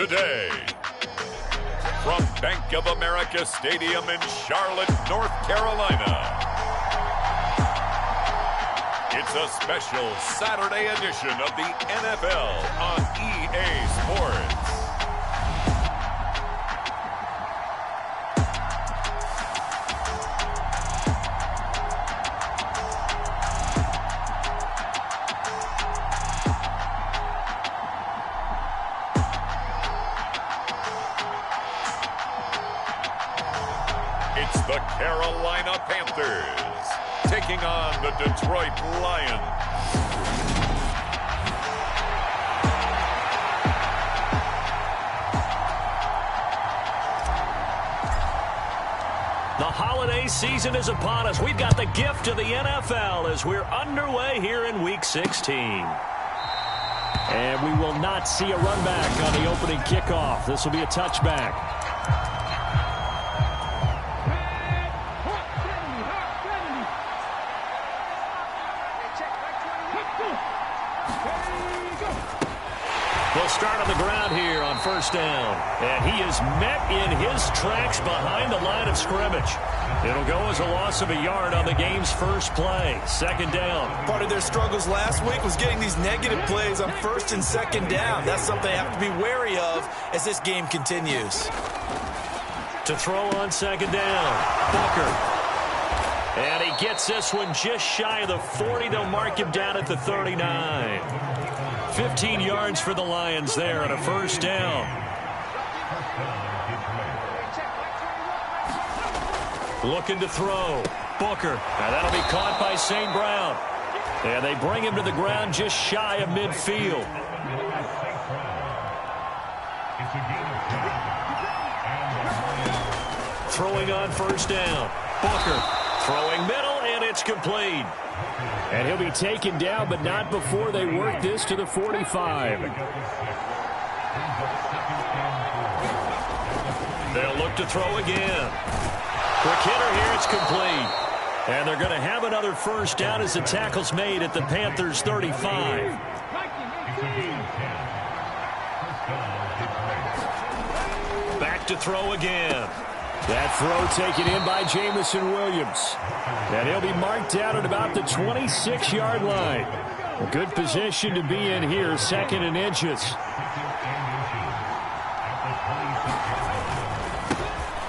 today. From Bank of America Stadium in Charlotte, North Carolina, it's a special Saturday edition of the NFL on EA Sports. It's the Carolina Panthers taking on the Detroit Lions. The holiday season is upon us. We've got the gift of the NFL as we're underway here in Week 16. And we will not see a run back on the opening kickoff. This will be a touchback. They'll start on the ground here on first down. And he is met in his tracks behind the line of scrimmage. It'll go as a loss of a yard on the game's first play. Second down. Part of their struggles last week was getting these negative plays on first and second down. That's something they have to be wary of as this game continues. To throw on second down, Booker. And he gets this one just shy of the 40. They'll mark him down at the 39. 15 yards for the Lions there on a first down. Looking to throw. Booker. Now that'll be caught by St. Brown. And they bring him to the ground just shy of midfield. Throwing on first down. Booker. Throwing middle, and it's complete. And he'll be taken down, but not before they work this to the 45. They'll look to throw again. Quick hitter here, it's complete. And they're going to have another first down as the tackle's made at the Panthers' 35. Back to throw again. That throw taken in by Jamison Williams. And he'll be marked down at about the 26-yard line. A good position to be in here, second and inches.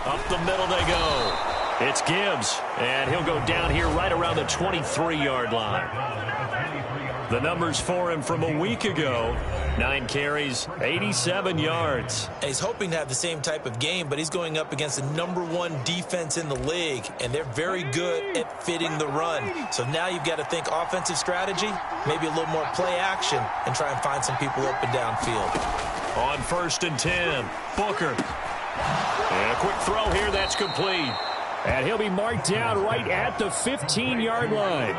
Up the middle they go. It's Gibbs, and he'll go down here right around the 23-yard line. The numbers for him from a week ago: 9 carries, 87 yards. He's hoping to have the same type of game, but he's going up against the #1 defense in the league, and they're very good at fitting the run. So now you've got to think offensive strategy, maybe a little more play action, and try and find some people open downfield. On first and 10, Booker. And a quick throw here, that's complete. And he'll be marked down right at the 15-yard line.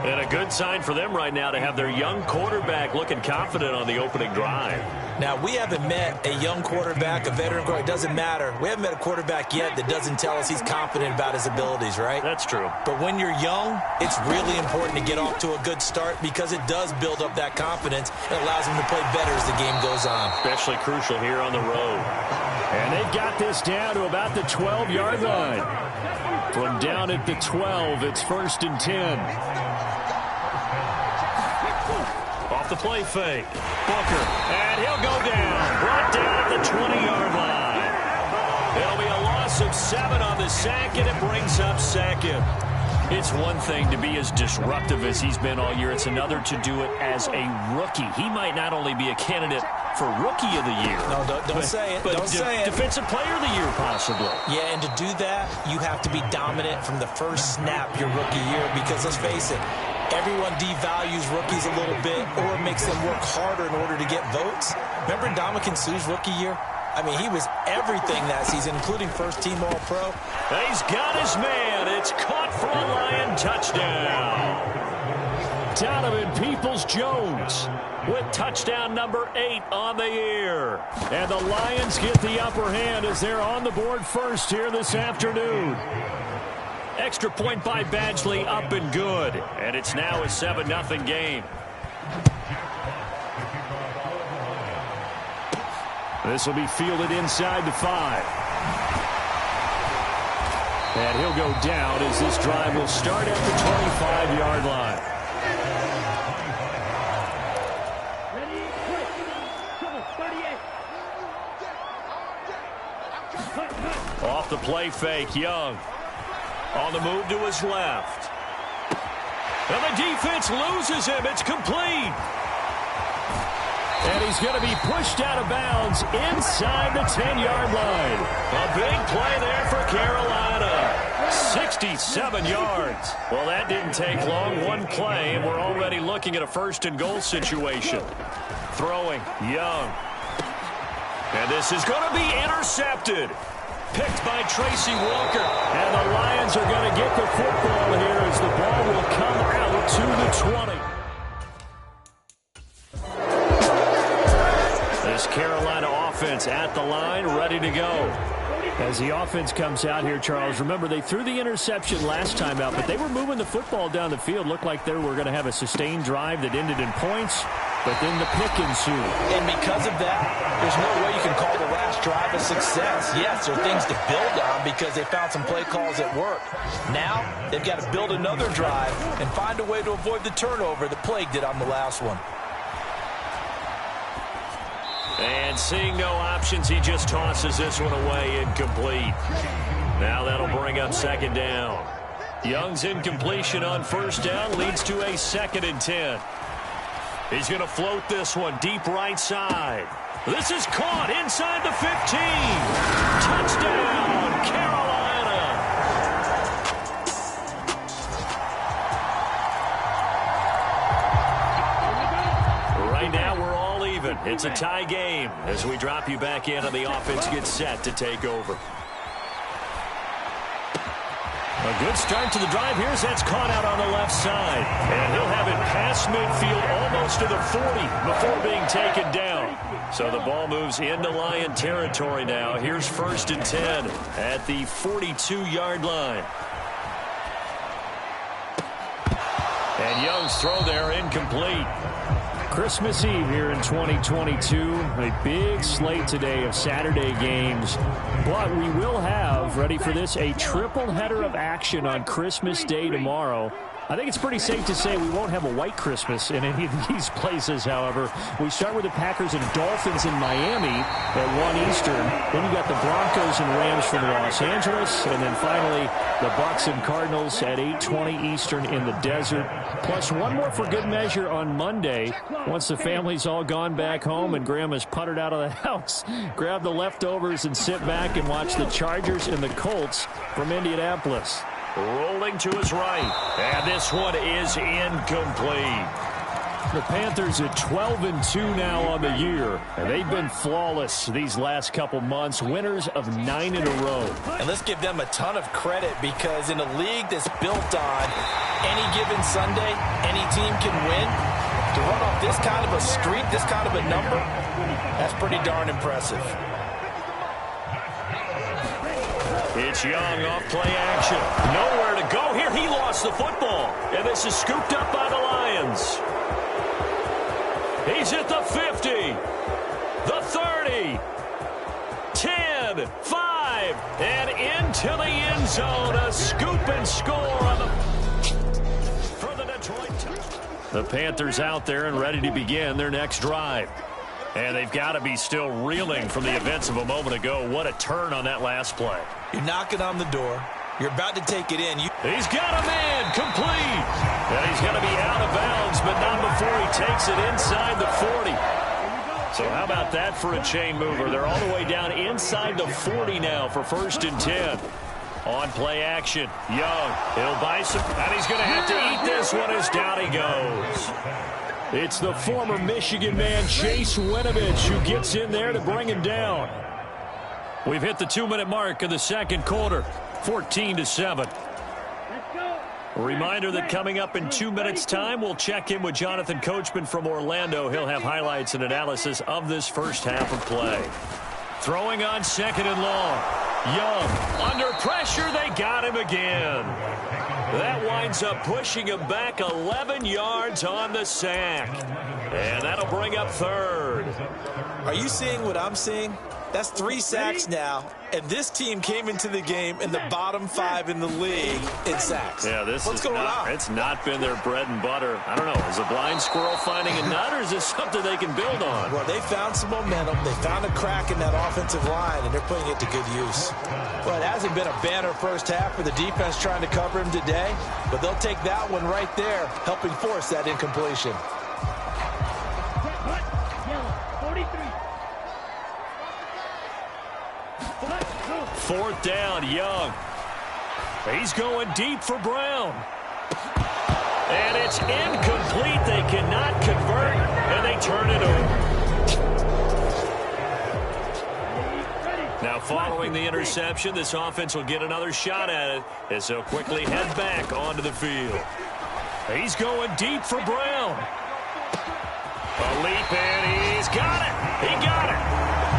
And a good sign for them right now to have their young quarterback looking confident on the opening drive. Now, we haven't met a young quarterback, a veteran quarterback. It doesn't matter. We haven't met a quarterback yet that doesn't tell us he's confident about his abilities, right? That's true. But when you're young, it's really important to get off to a good start because it does build up that confidence and allows him to play better as the game goes on. Especially crucial here on the road. And they've got this down to about the 12-yard line. From down at the 12, it's first and 10. Off the play fake. Booker. And he'll go down. Brought down at the 20-yard line. It'll be a loss of 7 on the sack, and it brings up second. It's one thing to be as disruptive as he's been all year. It's another to do it as a rookie. He might not only be a candidate for Rookie of the Year. No, don't say it. But don't say it. Defensive Player of the Year, possibly. Yeah, and to do that, you have to be dominant from the first snap your rookie year because, let's face it, everyone devalues rookies a little bit or makes them work harder in order to get votes. Remember Ndamukong Suh's rookie year? I mean, he was everything that season, including first-team All-Pro. He's got his man. It's caught for a Lion touchdown. Donovan Peoples-Jones with touchdown number 8 on the year. And the Lions get the upper hand as they're on the board first here this afternoon. Extra point by Badgley, up and good. And it's now a 7-0 game. This will be fielded inside the 5. And he'll go down as this drive will start at the 25-yard line. Off the play fake, Young. On the move to his left. And the defense loses him. It's complete. And he's going to be pushed out of bounds inside the 10-yard line. A big play there for Carolina. 67 yards. Well, that didn't take long. One play, and we're already looking at a first-and-goal situation. Throwing, Young. And this is going to be intercepted. Picked by Tracy Walker. And the Lions are going to get the football here as the ball will come out to the 20. This Carolina offense at the line, ready to go. As the offense comes out here, Charles, remember they threw the interception last time out, but they were moving the football down the field. Looked like they were going to have a sustained drive that ended in points, but then the pick ensued. And because of that, there's no way you can call the last drive a success. Yes, there are things to build on because they found some play calls that work. Now, they've got to build another drive and find a way to avoid the turnover that plagued it on the last one. And seeing no options, he just tosses this one away, incomplete. Now that'll bring up second down. Young's incompletion on first down leads to a 2nd and 10. He's going to float this one deep right side. This is caught inside the 15. Touchdown, Carolina. Right now we're all even. It's a tie game as we drop you back in and the offense gets set to take over. A good start to the drive. Here's that's caught out on the left side. And he'll have it past midfield almost to the 40 before being taken down. So the ball moves into Lion territory now. Here's 1st and 10 at the 42-yard line. And Young's throw there incomplete. Christmas Eve here in 2022. A big slate today of Saturday games. But we will have, ready for this, a triple header of action on Christmas Day tomorrow. I think it's pretty safe to say we won't have a white Christmas in any of these places, however. We start with the Packers and Dolphins in Miami at 1 Eastern. Then you got the Broncos and Rams from Los Angeles. And then finally, the Bucs and Cardinals at 8:20 Eastern in the desert. Plus one more for good measure on Monday. Once the family's all gone back home and Grandma's puttered out of the house, grab the leftovers and sit back and watch the Chargers and the Colts from Indianapolis. Rolling to his right. And this one is incomplete. The Panthers at 12-2 now on the year. And they've been flawless these last couple months. Winners of 9 in a row. And let's give them a ton of credit because in a league that's built on any given Sunday, any team can win. To run off this kind of a streak, this kind of a number, that's pretty darn impressive. It's Young off play action. Nowhere to go here. He lost the football. And this is scooped up by the Lions. He's at the 50. The 30. 10. 5. And into the end zone. A scoop and score on for the Detroit. The Panthers out there and ready to begin their next drive. And they've got to be still reeling from the events of a moment ago. What a turn on that last play. You're knocking on the door. You're about to take it in. He's got a man complete. And he's going to be out of bounds, but not before he takes it inside the 40. So how about that for a chain mover? They're all the way down inside the 40 now for 1st and 10. On play action, Young. He'll buy some, and he's going to have to eat this one as down he goes. It's the former Michigan man, Chase Winovich, who gets in there to bring him down. We've hit the 2-minute mark of the second quarter, 14-7. A reminder that coming up in 2 minutes' time, we'll check in with Jonathan Coachman from Orlando. He'll have highlights and analysis of this first half of play. Throwing on 2nd and long. Young, under pressure, they got him again. That winds up pushing him back 11 yards on the sack. And that'll bring up third. Are you seeing what I'm seeing? That's 3 sacks now, and this team came into the game in the bottom 5 in the league in sacks. Yeah, What's going on? It's not been their bread and butter. I don't know. Is a blind squirrel finding a nut, or is this something they can build on? Well, they found some momentum. They found a crack in that offensive line, and they're putting it to good use. Well, it hasn't been a banner first half for the defense trying to cover him today, but they'll take that one right there, helping force that incompletion. Fourth down, Young. He's going deep for Brown. And it's incomplete. They cannot convert, and they turn it over. Now, following the interception, this offense will get another shot at it as they'll quickly head back onto the field. He's going deep for Brown. A leap, and he's got it. He got it.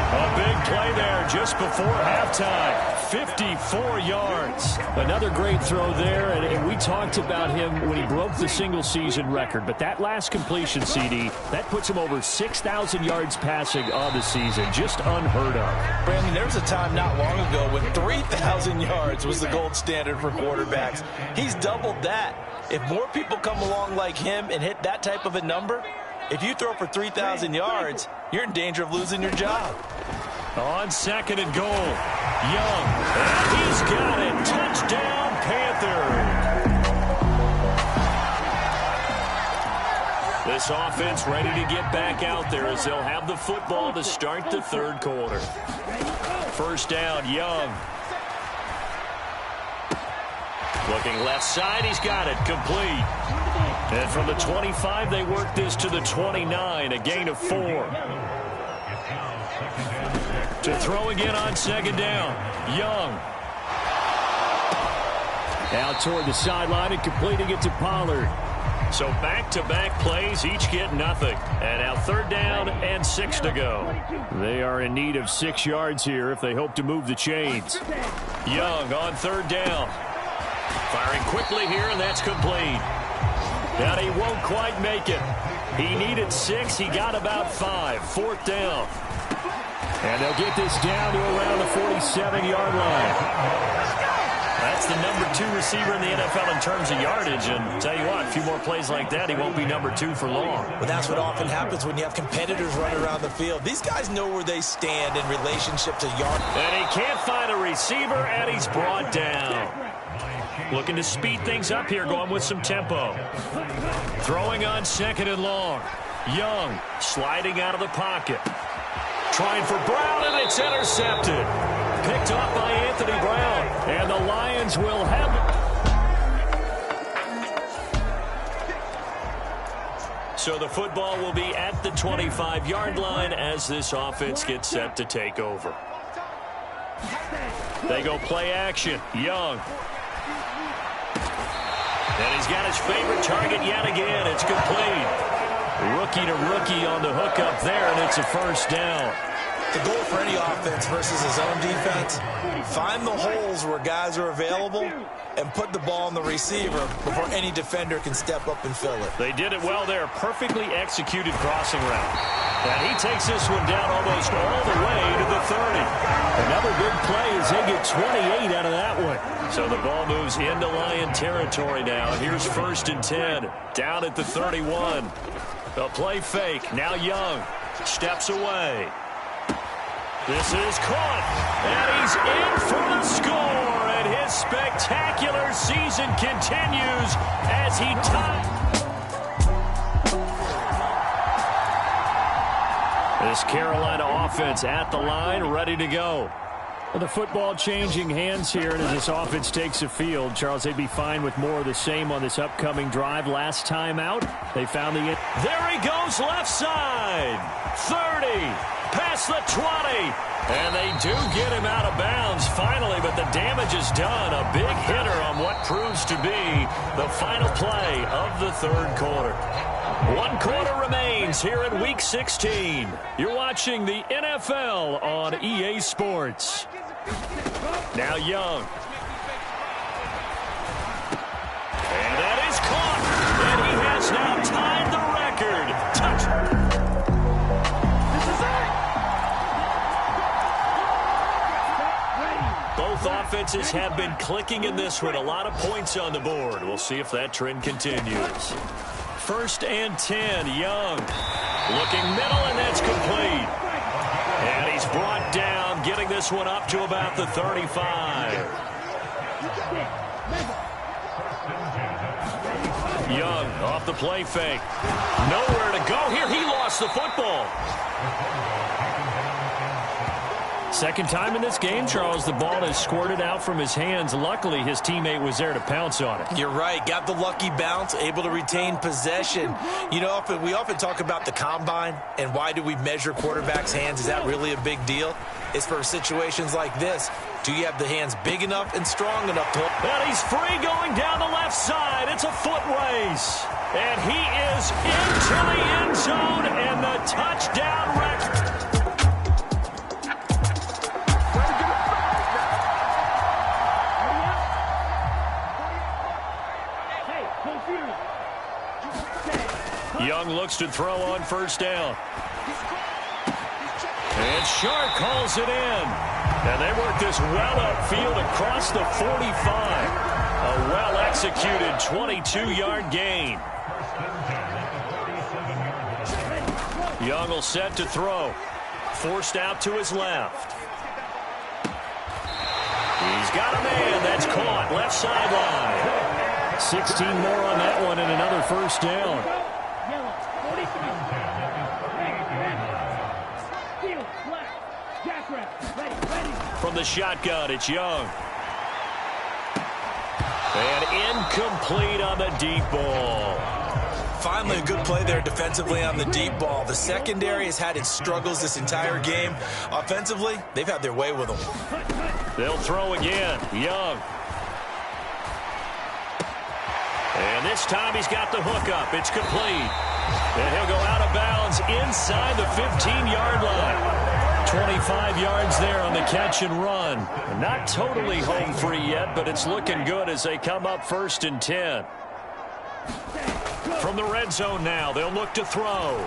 A big play there just before halftime. 54 yards. Another great throw there, and we talked about him when he broke the single-season record. But that last completion, CD, that puts him over 6,000 yards passing on the season. Just unheard of. Brandon, there was a time not long ago when 3,000 yards was the gold standard for quarterbacks. He's doubled that. If more people come along like him and hit that type of a number, if you throw for 3,000 yards, you're in danger of losing your job. On second and goal, Young, and he's got it. Touchdown, Panthers. This offense ready to get back out there as they'll have the football to start the third quarter. First down, Young. Looking left side, he's got it, complete. And from the 25, they work this to the 29, a gain of 4. To throw again on second down, Young. Out toward the sideline and completing it to Pollard. So back-to-back plays, each get nothing. And now third down and 6 to go. They are in need of 6 yards here if they hope to move the chains. Young on third down. Firing quickly here, and that's complete. And he won't quite make it. He needed 6. He got about 5. Fourth down. And they'll get this down to around the 47-yard line. That's the number 2 receiver in the NFL in terms of yardage. And tell you what, a few more plays like that, he won't be number 2 for long. But that's what often happens when you have competitors running around the field. These guys know where they stand in relationship to yard. And he can't find a receiver, and he's brought down. Looking to speed things up here, going with some tempo. Throwing on second and long. Young sliding out of the pocket. Trying for Brown, and it's intercepted. Picked off by Anthony Brown. And the Lions will have it. So the football will be at the 25-yard line as this offense gets set to take over. They go play action. Young. And he's got his favorite target yet again. It's complete. Rookie to rookie on the hook up there, and it's a first down. The goal for any offense versus his own defense, find the holes where guys are available and put the ball on the receiver before any defender can step up and fill it. They did it well there. Perfectly executed crossing route. And he takes this one down almost all the way to the 30. Another big play as they get 28 out of that one. So the ball moves into Lion territory now. Here's first and 10. Down at the 31. A play fake. Now Young steps away. This is caught. And he's in for the score. And his spectacular season continues as he ties. This Carolina offense at the line, ready to go. Well, the football changing hands here, and as this offense takes the field, Charles, they'd be fine with more of the same on this upcoming drive. Last time out, they found the... There he goes, left side. 30, past the 20. And they do get him out of bounds finally, but the damage is done. A big hitter on what proves to be the final play of the third quarter. 1 quarter remains here in Week 16. You're watching the NFL on EA Sports. Now Young. tied the record. Touchdown. Both offenses have been clicking in this one. A lot of points on the board. We'll see if that trend continues. 1st and 10, Young. Looking middle, and that's complete. And he's brought down, getting this one up to about the 35. Young off the play fake. Nowhere to go here. He lost the football. Second time in this game, Charles, the ball has squirted out from his hands. Luckily, his teammate was there to pounce on it. You're right. Got the lucky bounce, able to retain possession. You know, we often talk about the combine and why do we measure quarterbacks' hands. Is that really a big deal? It's for situations like this. Do you have the hands big enough and strong enough to hold? And he's free going down the left side. It's a foot race. And he is into the end zone and the touchdown record. Young looks to throw on 1st down. And Sharp calls it in. And they work this well upfield across the 45. A well-executed 22-yard gain. Young will set to throw. Forced out to his left. He's got a man. That's caught. Left sideline. 16 more on that one and another 1st down. From the shotgun, it's Young. And incomplete on the deep ball. Finally, a good play there defensively on the deep ball. The secondary has had its struggles this entire game. Offensively, they've had their way with them. They'll throw again. Young. And this time he's got the hook up. It's complete. And he'll go out of bounds inside the 15-yard line. 25 yards there on the catch and run. Not totally home free yet, but it's looking good as they come up 1st and 10. From the red zone now, they'll look to throw.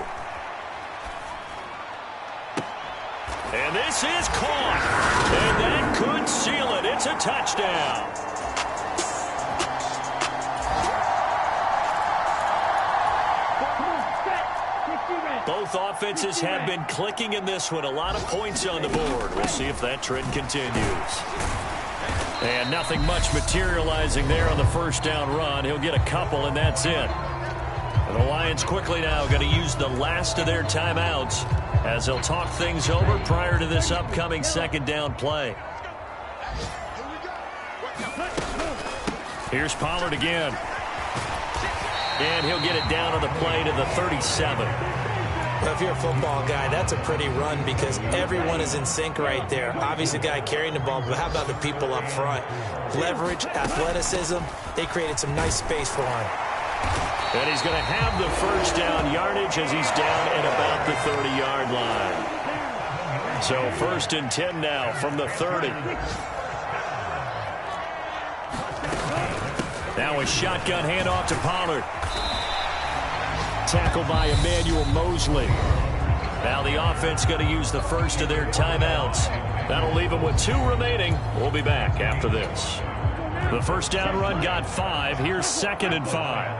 And this is caught. And that could seal it. It's a touchdown. Both offenses have been clicking in this one. A lot of points on the board. We'll see if that trend continues. And nothing much materializing there on the 1st down run. He'll get a couple, and that's it. And the Lions quickly now going to use the last of their timeouts as they'll talk things over prior to this upcoming 2nd down play. Here's Pollard again. And he'll get it down on the play to the 37. Well, if you're a football guy, that's a pretty run because everyone is in sync right there. Obviously, the guy carrying the ball, but how about the people up front? Leverage, athleticism, they created some nice space for him. And he's going to have the 1st down yardage as he's down at about the 30-yard line. So 1st and 10 now from the 30. Now a shotgun handoff to Pollard. Tackled by Emmanuel Mosley. Now the offense going to use the 1st of their timeouts. That'll leave them with 2 remaining. We'll be back after this. The 1st down run got 5. Here's 2nd and 5.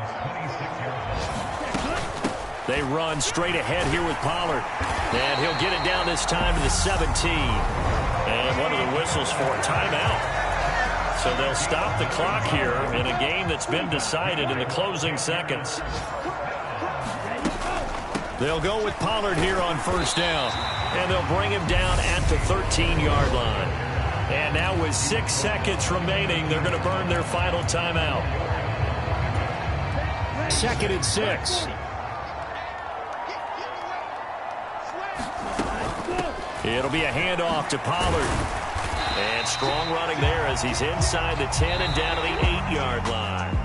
They run straight ahead here with Pollard. And he'll get it down this time to the 17. And one of the whistles for a timeout. So they'll stop the clock here in a game that's been decided in the closing seconds. They'll go with Pollard here on 1st down. And they'll bring him down at the 13-yard line. And now with 6 seconds remaining, they're going to burn their final timeout. 2nd and 6. It'll be a handoff to Pollard. And strong running there as he's inside the 10 and down to the 8-yard line.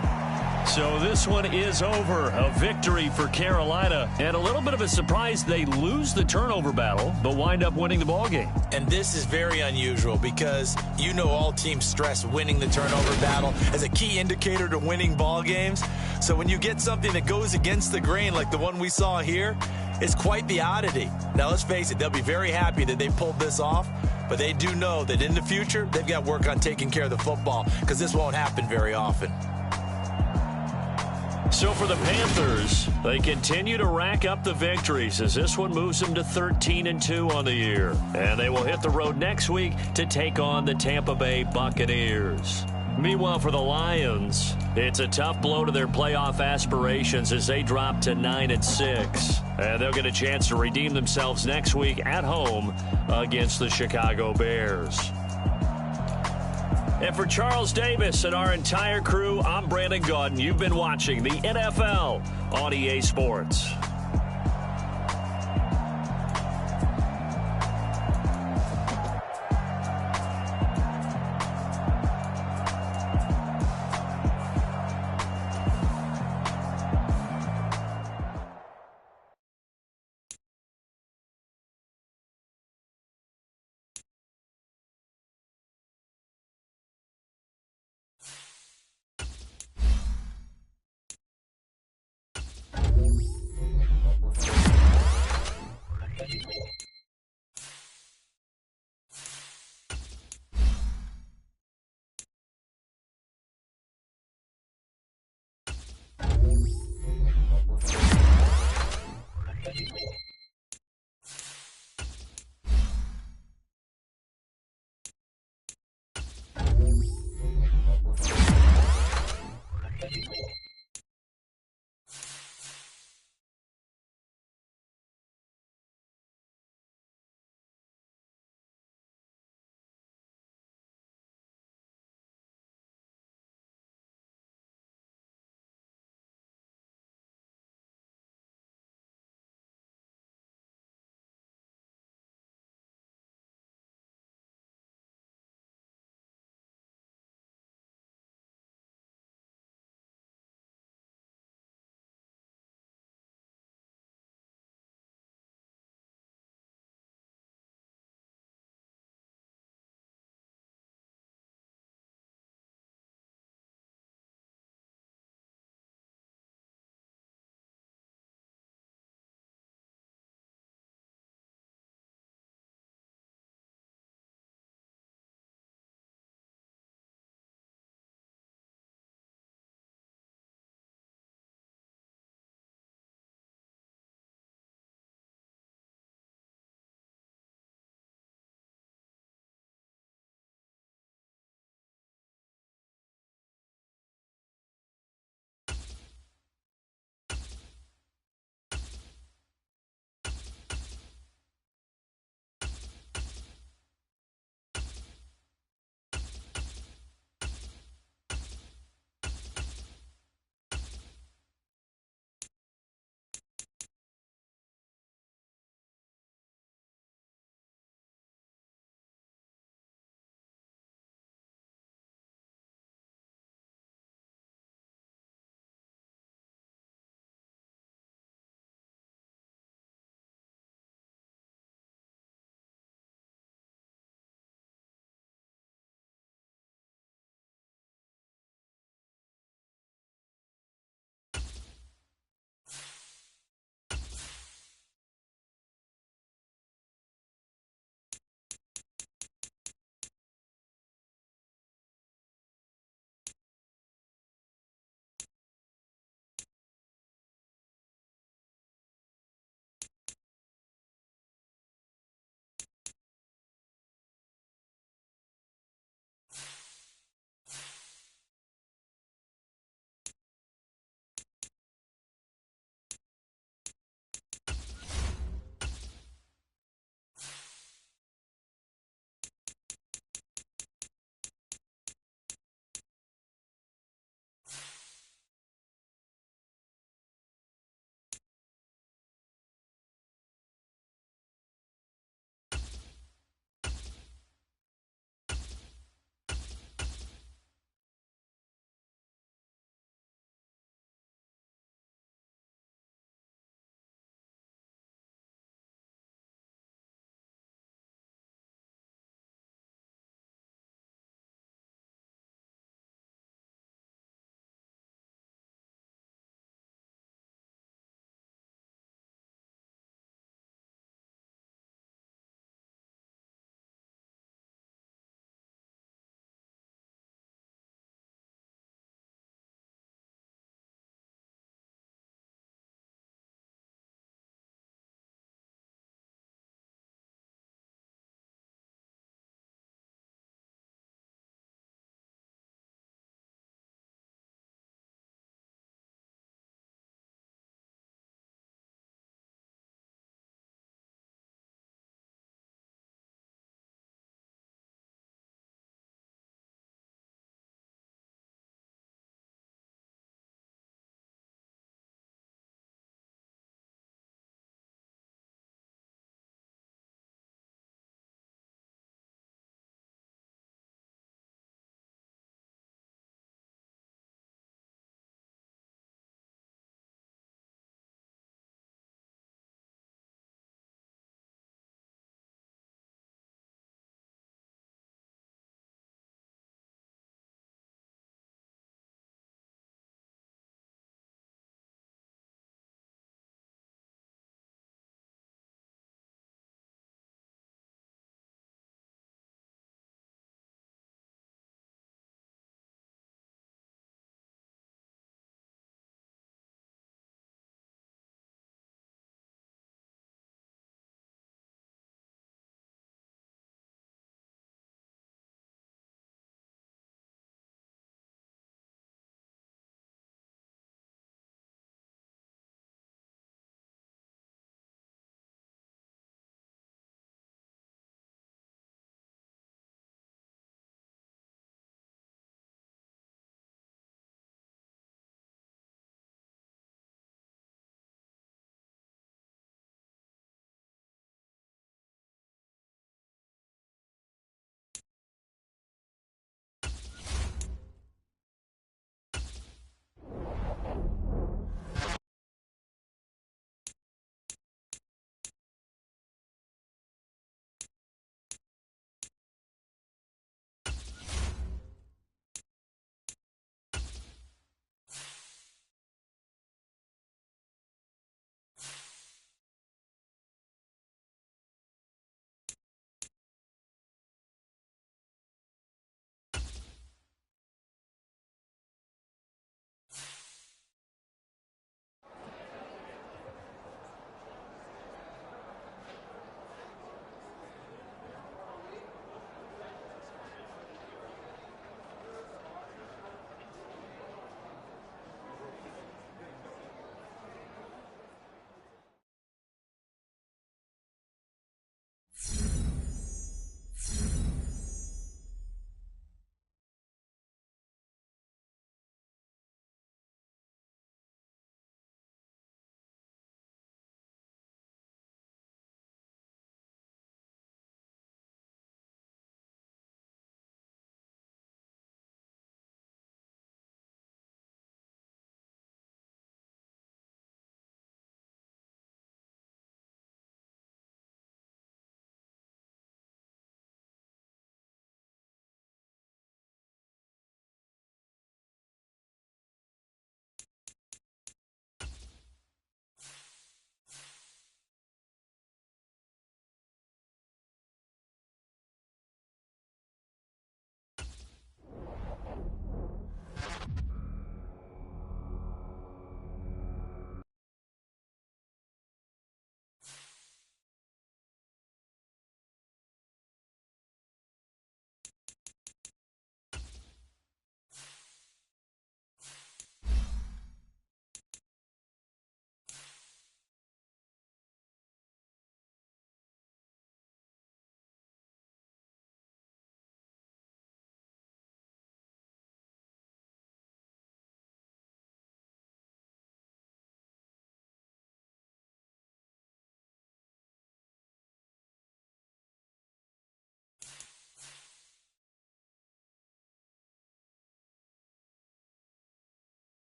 So this one is over. A victory for Carolina. And a little bit of a surprise, they lose the turnover battle, but wind up winning the ballgame. And this is very unusual because you know all teams stress winning the turnover battle as a key indicator to winning ball games. So when you get something that goes against the grain like the one we saw here, it's quite the oddity. Now, let's face it, they'll be very happy that they pulled this off, but they do know that in the future, they've got work on taking care of the football because this won't happen very often. So for the Panthers, they continue to rack up the victories as this one moves them to 13-2 on the year. And they will hit the road next week to take on the Tampa Bay Buccaneers. Meanwhile, for the Lions, it's a tough blow to their playoff aspirations as they drop to 9-6. And they'll get a chance to redeem themselves next week at home against the Chicago Bears. And for Charles Davis and our entire crew, I'm Brandon Gaudin. You've been watching the NFL on EA Sports.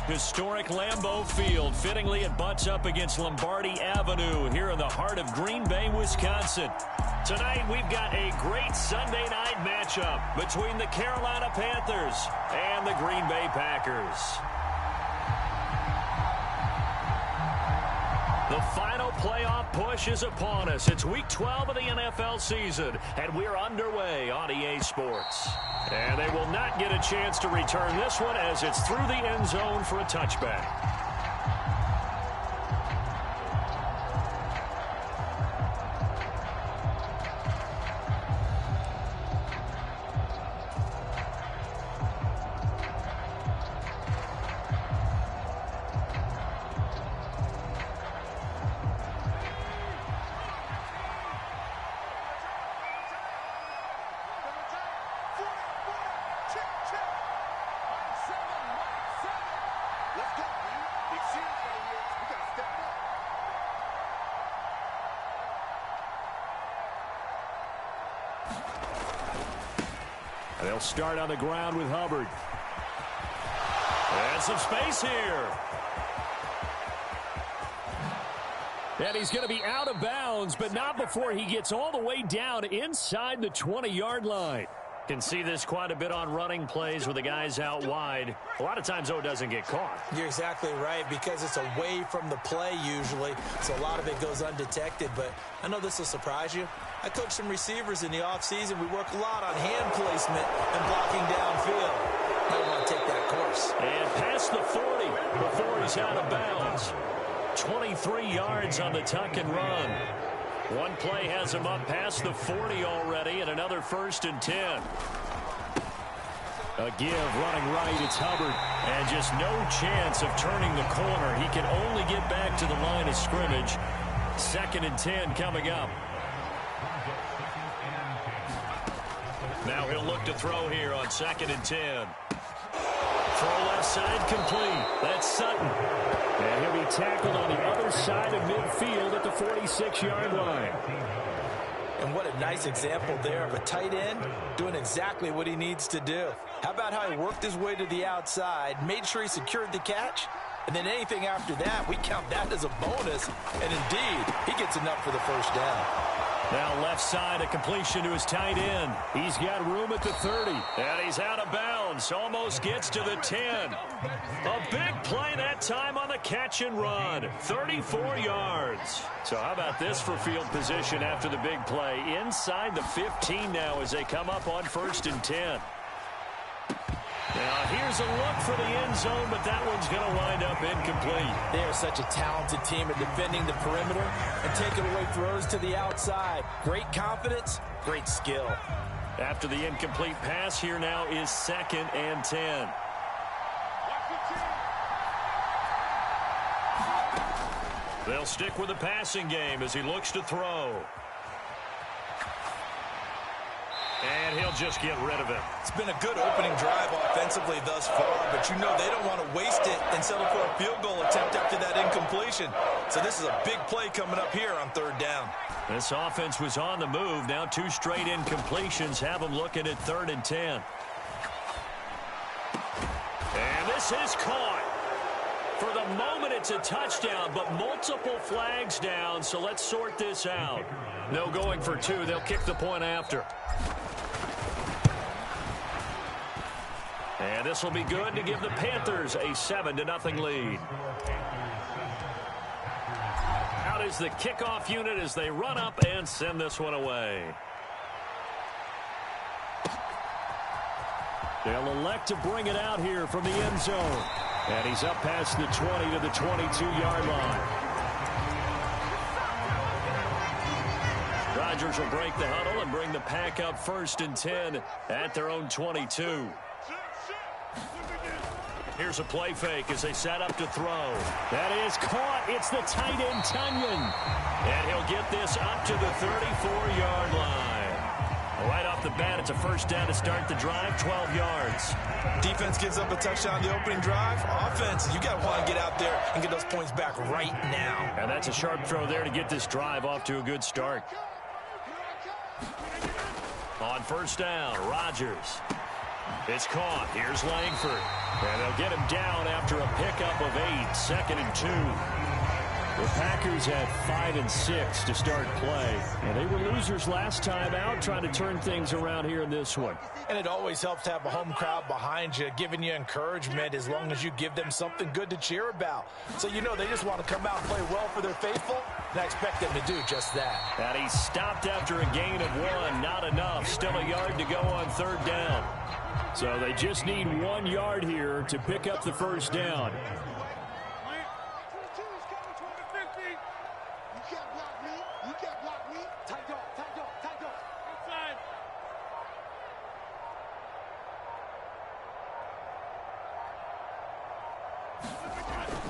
Historic Lambeau Field. Fittingly, it butts up against Lombardi Avenue here in the heart of Green Bay, Wisconsin. Tonight, we've got a great Sunday night matchup between the Carolina Panthers and the Green Bay Packers. The final playoff push is upon us. It's Week 12 of the NFL season, and we're underway on EA Sports. And they will not get a chance to return this one as it's through the end zone for a touchback. They'll start on the ground with Hubbard. And some space here. And he's going to be out of bounds, but not before he gets all the way down inside the 20-yard line. Can see this quite a bit on running plays with the guys out wide. A lot of times, though, it doesn't get caught. You're exactly right, because it's away from the play usually, so a lot of it goes undetected. But I know this will surprise you. I coach some receivers in the offseason. We work a lot on hand placement and blocking downfield. Might want to take that course. And past the 40 before he's out of bounds. 23 yards on the tuck and run. One play has him up past the 40 already, and another 1st and 10. A give, running right, it's Hubbard. And just no chance of turning the corner. He can only get back to the line of scrimmage. 2nd and 10 coming up. Now he'll look to throw here on 2nd and 10. Throw left side complete. That's Sutton. And he'll be tackled on the other side of midfield at the 46-yard line. And what a nice example there of a tight end doing exactly what he needs to do. How about how he worked his way to the outside, made sure he secured the catch, and then anything after that, we count that as a bonus. And indeed, he gets enough for the 1st down. Now left side, a completion to his tight end. He's got room at the 30. And he's out of bounds. Almost gets to the 10. A big play that time on the catch and run. 34 yards. So how about this for field position after the big play? Inside the 15 now as they come up on 1st and 10. Now here's a look for the end zone, but that one's going to wind up incomplete. They are such a talented team at defending the perimeter and taking away throws to the outside. Great confidence, great skill. After the incomplete pass, here now is 2nd and 10. They'll stick with the passing game as he looks to throw. And he'll just get rid of it. It's been a good opening drive offensively thus far, but you know they don't want to waste it and settle for a field goal attempt after that incompletion. So this is a big play coming up here on 3rd down. This offense was on the move. Now 2 straight incompletions have them looking at 3rd and 10. And this is caught. For the moment, it's a touchdown, but multiple flags down, so let's sort this out. No going for 2. They'll kick the point after. And this will be good to give the Panthers a 7-0 lead. Out is the kickoff unit as they run up and send this one away. They'll elect to bring it out here from the end zone. And he's up past the 20 to the 22-yard line. Rodgers will break the huddle and bring the pack up 1st and 10 at their own 22. Here's a play fake as they set up to throw. That is caught. It's the tight end, Tunyon. And he'll get this up to the 34-yard line. Right off the bat, it's a 1st down to start the drive, 12 yards. Defense gives up a touchdown the opening drive. Offense, you got to want to get out there and get those points back right now. And that's a sharp throw there to get this drive off to a good start. On 1st down, Rodgers. It's caught. Here's Langford. And they'll get him down after a pickup of 8, 2nd and 2. The Packers had 5 and 6 to start play. And they were losers last time out, trying to turn things around here in this one. And it always helps to have a home crowd behind you, giving you encouragement as long as you give them something good to cheer about. So you know they just want to come out and play well for their faithful, and I expect them to do just that. And he stopped after a gain of 1. Not enough. Still a yard to go on 3rd down. So they just need 1 yard here to pick up the first down.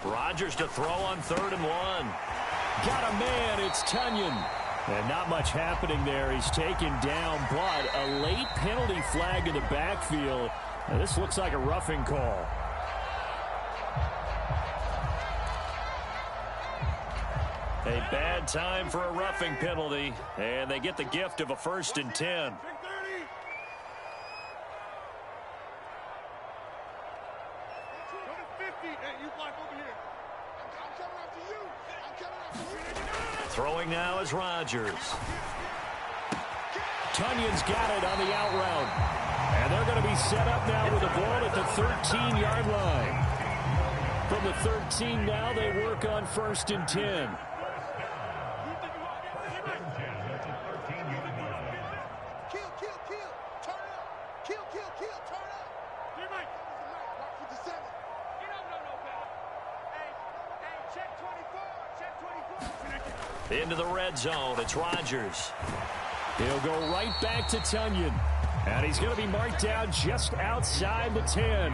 Rodgers to throw on 3rd and 1. Got a man. It's Tunyon. And not much happening there. He's taken down, but a late penalty flag in the backfield. Now, this looks like a roughing call. A bad time for a roughing penalty, and they get the gift of a 1st and 10. Throwing now is Rodgers. Tunyon's got it on the out route. And they're going to be set up now with the ball at the 13-yard line. From the 13 now, they work on 1st and 10. Into the red zone. It's Rodgers. He'll go right back to Tunyon. And he's going to be marked down just outside the 10.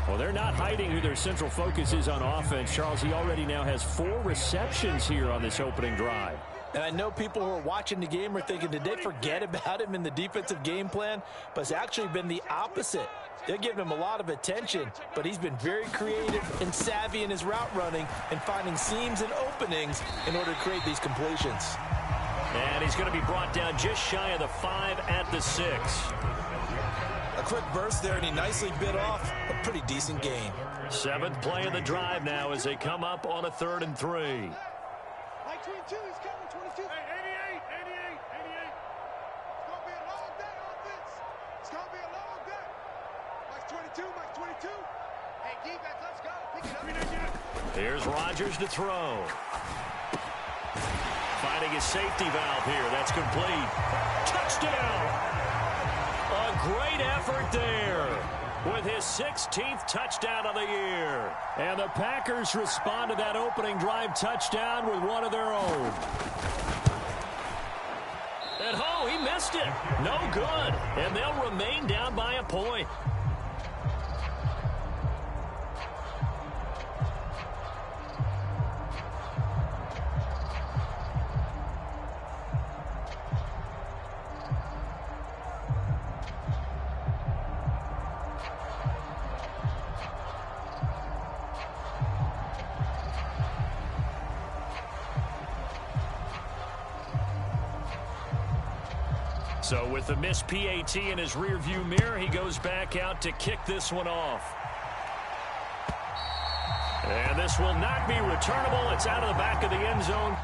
Well, they're not hiding who their central focus is on offense. Charles, he already now has 4 receptions here on this opening drive. And I know people who are watching the game are thinking, did they forget about him in the defensive game plan? But it's actually been the opposite. They're giving him a lot of attention, but he's been very creative and savvy in his route running and finding seams and openings in order to create these completions. And he's going to be brought down just shy of the 5 at the 6. A quick burst there, and he nicely bit off a pretty decent gain. 7th play of the drive now as they come up on a 3rd and 3. Mike 22, he's coming, 22. Hey, 88, 88, 88. It's going to be a long day offense. It's going to be a long day. Mike's 22, Mike's 22. Hey, defense, let's go. Pick it up. Here's Rodgers to throw. Finding his safety valve here. That's complete. Touchdown! A great effort there with his 16th touchdown of the year. And the Packers respond to that opening drive touchdown with one of their own. And oh, he missed it. No good. And they'll remain down by a point. So with the missed PAT in his rearview mirror, he goes back out to kick this one off. And this will not be returnable. It's out of the back of the end zone.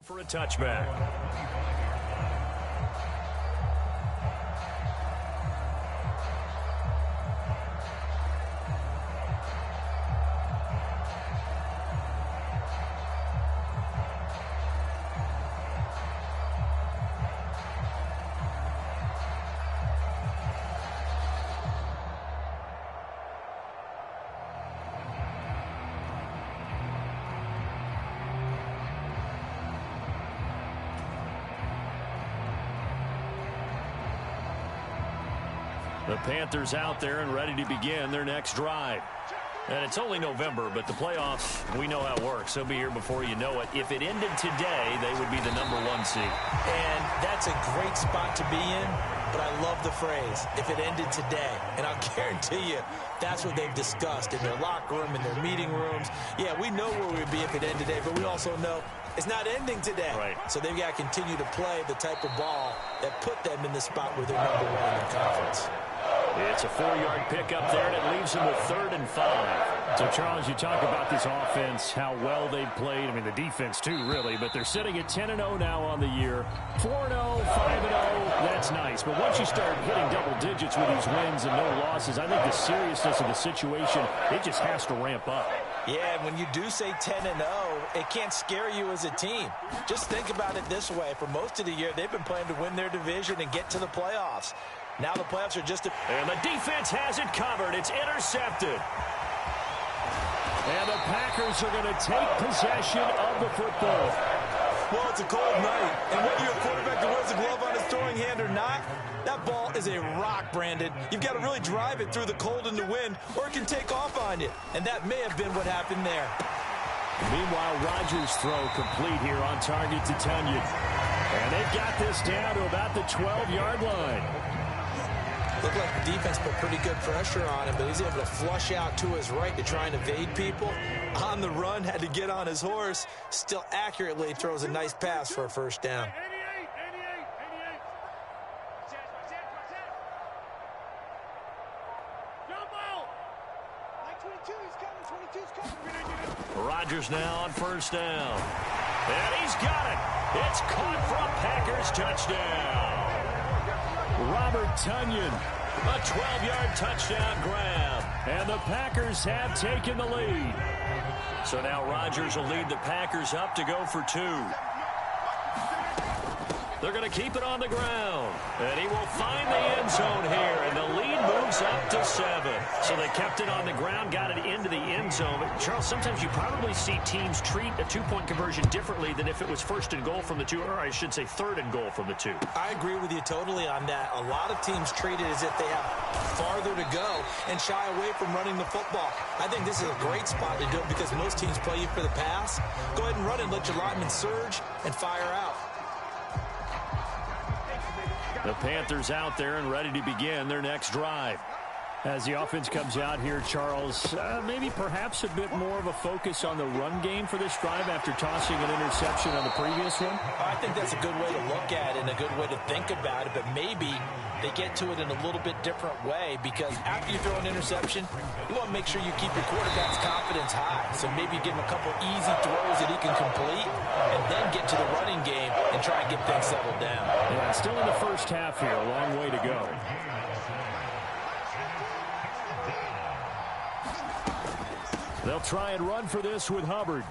For a touchback. The Panthers out there and ready to begin their next drive. And it's only November, but the playoffs, we know how it works. They'll be here before you know it. If it ended today, they would be the #1 seed. And that's a great spot to be in, but I love the phrase, if it ended today. And I'll guarantee you, that's what they've discussed in their locker room, in their meeting rooms. Yeah, we know where we'd be if it ended today, but we also know it's not ending today. Right. So they've got to continue to play the type of ball that put them in the spot where they're #1 in their conference. It's a 4-yard pickup there, and it leaves them with 3rd and 5. So, Charles, you talk about this offense, how well they've played. I mean, the defense, too, really. But they're sitting at 10-0 now on the year. 4-0, 5-0, that's nice. But once you start hitting double digits with these wins and no losses, I think the seriousness of the situation, it just has to ramp up. Yeah, and when you do say 10-0, it can't scare you as a team. Just think about it this way. For most of the year, they've been playing to win their division and get to the playoffs. Now the playoffs are just And the defense has it covered. It's intercepted. And the Packers are going to take possession of the football. Well, it's a cold night, and whether you're a quarterback that wears a glove on his throwing hand or not, that ball is a rock, Brandon. You've got to really drive it through the cold and the wind, or it can take off on you. And that may have been what happened there. Meanwhile, Rodgers' throw complete here on target to Tunyon. And they've got this down to about the 12-yard line. Looked like the defense put pretty good pressure on him, but he's able to flush out to his right to try and evade people. On the run, had to get on his horse. Still accurately throws a nice pass for a first down. 88. Jump out! Like 22, he's coming. 22's coming. Rodgers now on first down. And he's got it. It's caught for a Packers touchdown. Robert Tunyon, a 12-yard touchdown grab. And the Packers have taken the lead. So now Rodgers will lead the Packers up to go for 2. They're going to keep it on the ground. And he will find the end zone here. And the lead moves up to 7. So they kept it on the ground, got it into the end zone. But Charles, sometimes you probably see teams treat a 2-point conversion differently than if it was 1st and goal from the 2, or I should say 3rd and goal from the 2. I agree with you totally on that. A lot of teams treat it as if they have farther to go and shy away from running the football. I think this is a great spot to do it because most teams play you for the pass. Go ahead and run it, let your linemen surge, and fire out. The Panthers out there and ready to begin their next drive. As the offense comes out here, Charles, maybe perhaps a bit more of a focus on the run game for this drive after tossing an interception on the previous one? I think that's a good way to look at it and a good way to think about it, but maybe they get to it in a little bit different way because after you throw an interception, you want to make sure you keep your quarterback's confidence high. So maybe you give him a couple easy throws that he can complete and then get to the running game and try and get things settled down. Yeah, still in the first half here, a long way to go. They'll try and run for this with Hubbard.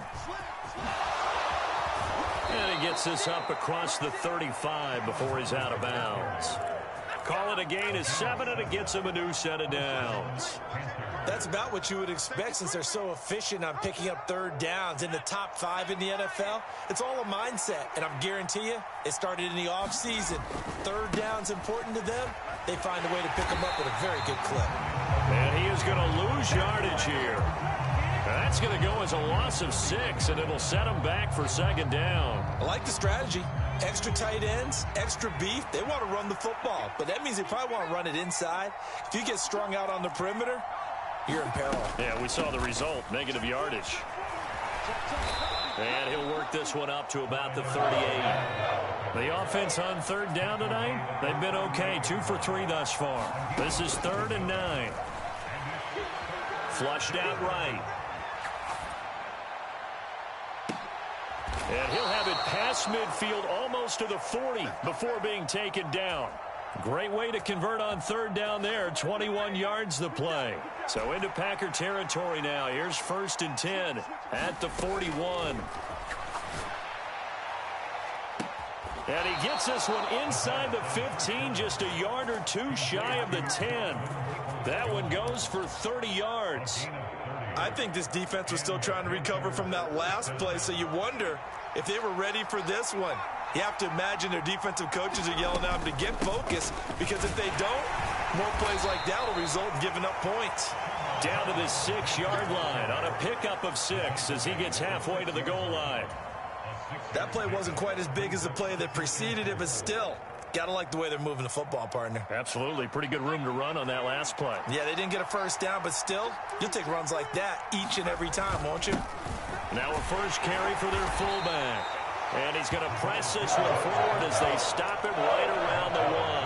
And he gets this up across the 35 before he's out of bounds. Call it a gain of 7, and it gets him a new set of downs. That's about what you would expect since they're so efficient on picking up 3rd downs in the top 5 in the NFL. It's all a mindset, and I guarantee you it started in the offseason. 3rd down's important to them. They find a way to pick them up with a very good clip. And he is going to lose yardage here. That's going to go as a loss of 6, and it'll set him back for 2nd down. I like the strategy. Extra tight ends, extra beef. They want to run the football, but that means they probably want to run it inside. If you get strung out on the perimeter, you're in peril. Yeah, we saw the result, negative yardage. And he'll work this one up to about the 38. The offense on 3rd down tonight, they've been okay. 2 for 3 thus far. This is 3rd and 9. Flushed out right. And he'll have it past midfield almost to the 40 before being taken down. Great way to convert on 3rd down there. 21 yards the play. So into Packer territory now. Here's 1st and 10 at the 41. And he gets this one inside the 15, just a yard or 2 shy of the 10. That one goes for 30 yards. I think this defense was still trying to recover from that last play, so you wonder if they were ready for this one. You have to imagine their defensive coaches are yelling at them to get focused, because if they don't, More plays like that will result in giving up points. Down to the 6-yard line on a pickup of 6 as he gets halfway to the goal line. That play wasn't quite as big as the play that preceded it, but still, gotta like the way they're moving the football, partner. Absolutely. Pretty good room to run on that last play. Yeah, they didn't get a first down, but still, you'll take runs like that each and every time, won't you? Now a first carry for their fullback. And he's going to press this one forward as they stop it right around the 1.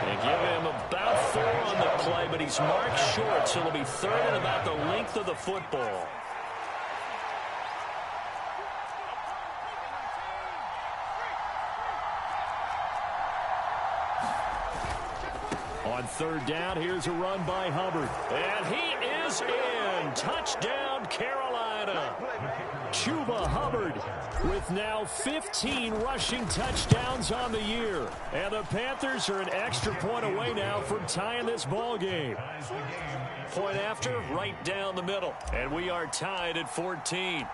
They give him about 4 on the play, but he's marked short, so it'll be 3rd and about the length of the football. On 3rd down, here's a run by Hubbard. And he is in. Touchdown, Carolina. Chuba Hubbard with now 15 rushing touchdowns on the year. And the Panthers are an extra point away now from tying this ball game. Point after, right down the middle. And we are tied at 14.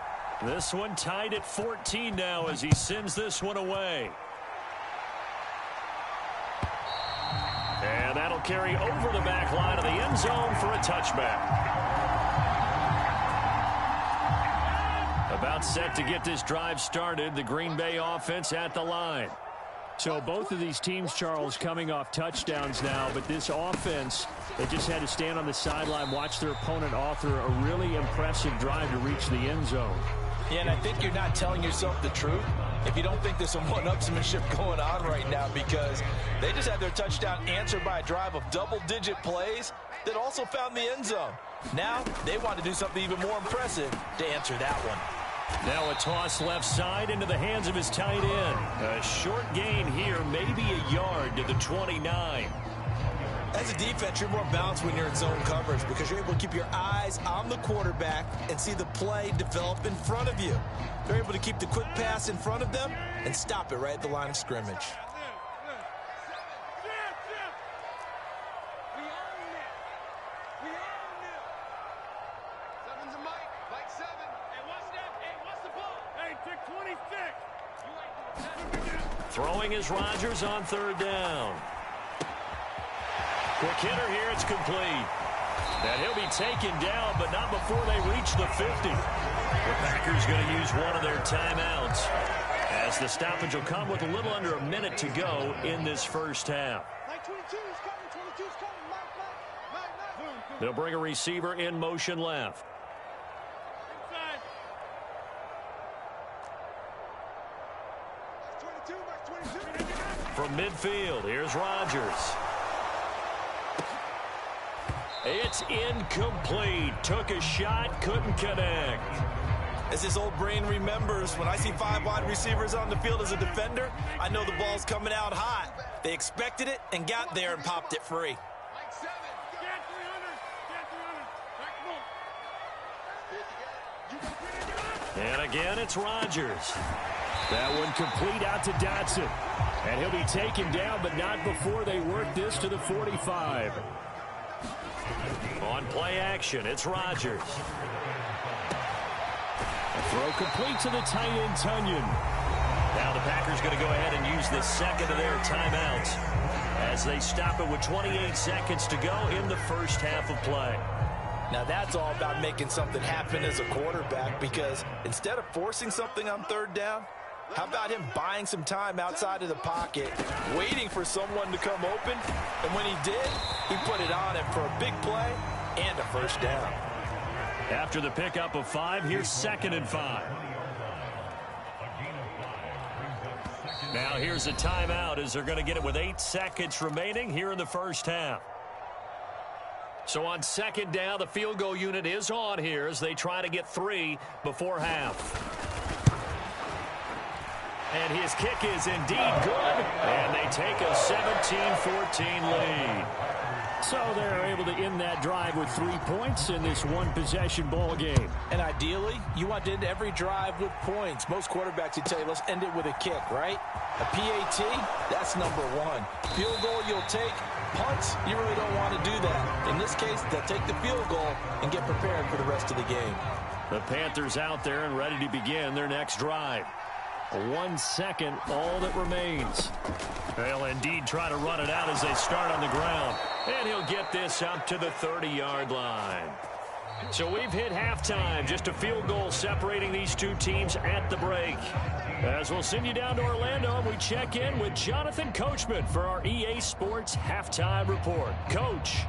This one tied at 14 now as he sends this one away. And that'll carry over the back line of the end zone for a touchback. About set to get this drive started. The Green Bay offense at the line. So both of these teams, Charles, coming off touchdowns now, but this offense, they just had to stand on the sideline, watch their opponent author a really impressive drive to reach the end zone. Yeah, and I think you're not telling yourself the truth if you don't think there's some one-upsmanship going on right now, because they just had their touchdown answered by a drive of double-digit plays that also found the end zone. Now they want to do something even more impressive to answer that one. Now a toss left side into the hands of his tight end. A short gain here, maybe a yard to the 29. As a defense, you're more balanced when you're in zone coverage because you're able to keep your eyes on the quarterback and see the play develop in front of you. They're able to keep the quick pass in front of them and stop it right at the line of scrimmage. Throwing is Rodgers on 3rd down. Quick hitter here, it's complete. And he'll be taken down, but not before they reach the 50. The Packers going to use one of their timeouts as the stoppage will come with a little under a minute to go in this first half. They'll bring a receiver in motion left. From midfield, here's Rodgers. It's incomplete. Took a shot, couldn't connect. As his old brain remembers, when I see 5 wide receivers on the field as a defender, I know the ball's coming out hot. They expected it and got there and popped it free. And again, it's Rodgers. That one complete out to Dotson. And he'll be taken down, but not before they work this to the 45. On play action, it's Rodgers. A throw complete to the tight end, Tunyon. Now the Packers going to go ahead and use the second of their timeouts as they stop it with 28 seconds to go in the first half of play. Now that's all about making something happen as a quarterback, because instead of forcing something on 3rd down, how about him buying some time outside of the pocket, waiting for someone to come open, and when he did, he put it on him for a big play and a first down. After the pickup of 5, here's 2nd and 5. Now here's a timeout as they're going to get it with 8 seconds remaining here in the first half. So on 2nd down, the field goal unit is on here as they try to get 3 before half. And his kick is indeed good, and they take a 17-14 lead. So they're able to end that drive with 3 points in this one-possession ball game. And ideally, you want to end every drive with points. Most quarterbacks would tell you, let's end it with a kick, right? A PAT, that's number 1. Field goal you'll take. Punts, you really don't want to do that. In this case, they'll take the field goal and get prepared for the rest of the game. The Panthers out there and ready to begin their next drive. 1 second, all that remains. They'll indeed try to run it out as they start on the ground. And he'll get this up to the 30-yard line. So we've hit halftime. Just a field goal separating these two teams at the break. As we'll send you down to Orlando, we check in with Jonathan Coachman for our EA Sports Halftime Report. Coach.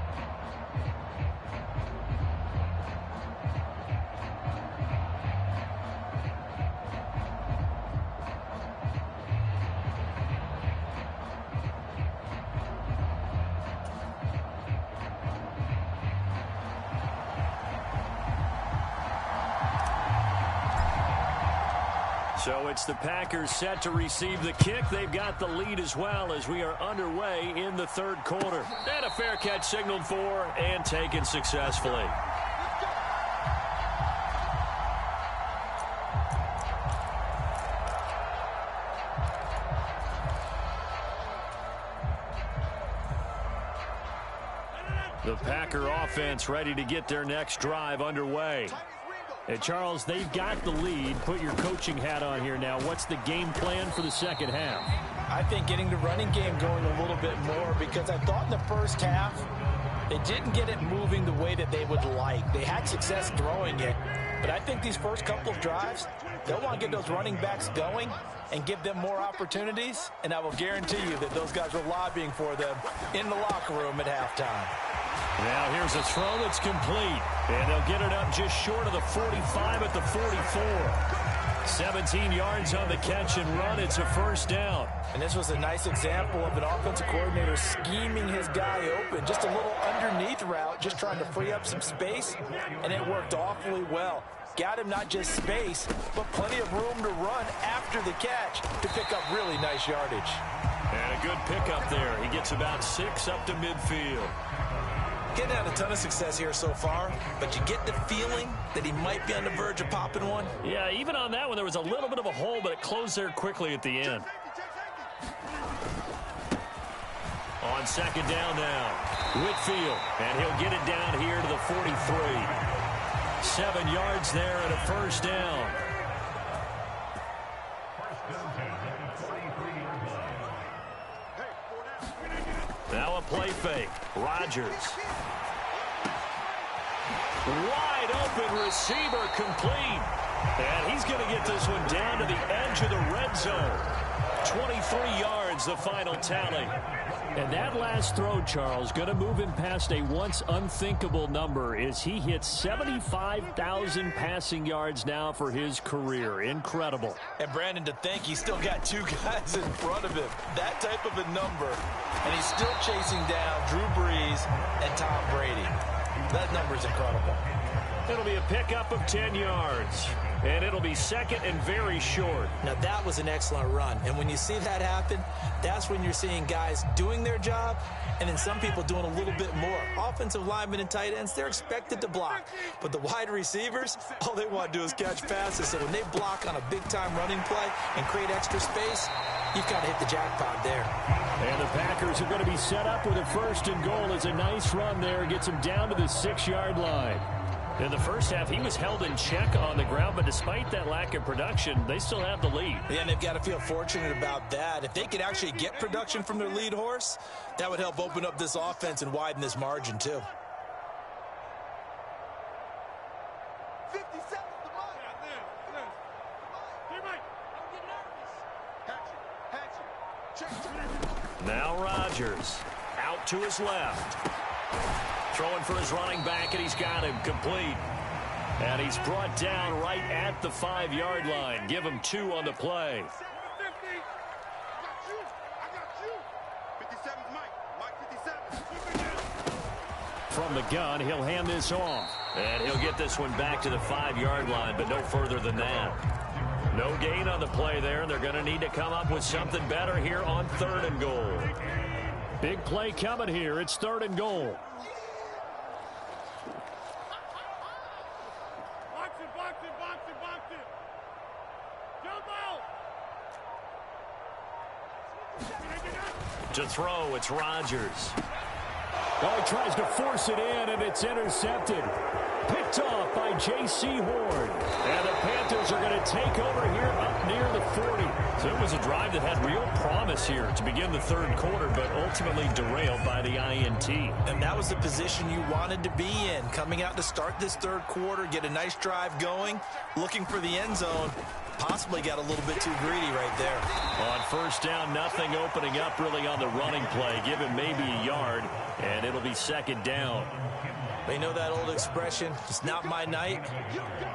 So it's the Packers set to receive the kick. They've got the lead as well as we are underway in the third quarter. And a fair catch signaled for and taken successfully. The Packer offense ready to get their next drive underway. And Charles, they've got the lead. Put your coaching hat on here now. What's the game plan for the second half? I think getting the running game going a little bit more, because I thought in the first half they didn't get it moving the way that they would like. They had success throwing it, but I think these first couple of drives, they'll want to get those running backs going and give them more opportunities, and I will guarantee you that those guys were lobbying for them in the locker room at halftime. Now here's a throw that's complete. And they'll get it up just short of the 45 at the 44. 17 yards on the catch and run. It's a first down. And this was a nice example of an offensive coordinator scheming his guy open. Just a little underneath route, just trying to free up some space. And it worked awfully well. Got him not just space, but plenty of room to run after the catch to pick up really nice yardage. And a good pickup there. He gets about 6 up to midfield. Getting had a ton of success here so far, but you get the feeling that he might be on the verge of popping one. Yeah, even on that one, there was a little bit of a hole, but it closed there quickly at the end. On second down now, Whitfield, and he'll get it down here to the 43. 7 yards there and a first down. Now a play fake. Rodgers. Wide open receiver complete. And he's going to get this one down to the edge of the red zone. 23 yards, the final tally. And that last throw, Charles, going to move him past a once unthinkable number as he hits 75,000 passing yards now for his career. Incredible. And Brandon, to think he's still got 2 guys in front of him. That type of a number. And he's still chasing down Drew Brees and Tom Brady. That number's incredible. It'll be a pickup of 10 yards. And it'll be second and very short. Now, that was an excellent run. And when you see that happen, that's when you're seeing guys doing their job and then some people doing a little bit more. Offensive linemen and tight ends, they're expected to block. But the wide receivers, all they want to do is catch passes. So when they block on a big-time running play and create extra space, you've got to hit the jackpot there. And the Packers are going to be set up with a first and goal as a nice run there. Gets them down to the 6-yard line. In the first half, he was held in check on the ground, but despite that lack of production, they still have the lead. Yeah, and they've got to feel fortunate about that. If they could actually get production from their lead horse, that would help open up this offense and widen this margin, too. 57 the mark. Now Rodgers out to his left. Throwing for his running back, and he's got him complete. And he's brought down right at the 5-yard line. Give him 2 on the play. From the gun, he'll hand this off. And he'll get this one back to the 5-yard line, but no further than that. No gain on the play there. They're going to need to come up with something better here on 3rd and goal. Big play coming here. It's 3rd and goal. To throw, it's Rodgers. Oh, he tries to force it in, and it's intercepted. Picked off by J.C. Horn. And the Panthers are going to take over here up near the 40. So it was a drive that had real promise here to begin the third quarter, but ultimately derailed by the INT. And that was the position you wanted to be in. Coming out to start this third quarter, get a nice drive going, looking for the end zone. Possibly got a little bit too greedy right there. On first down, nothing opening up really on the running play. Give him maybe a yard, and it'll be second down. They know that old expression, it's not my night.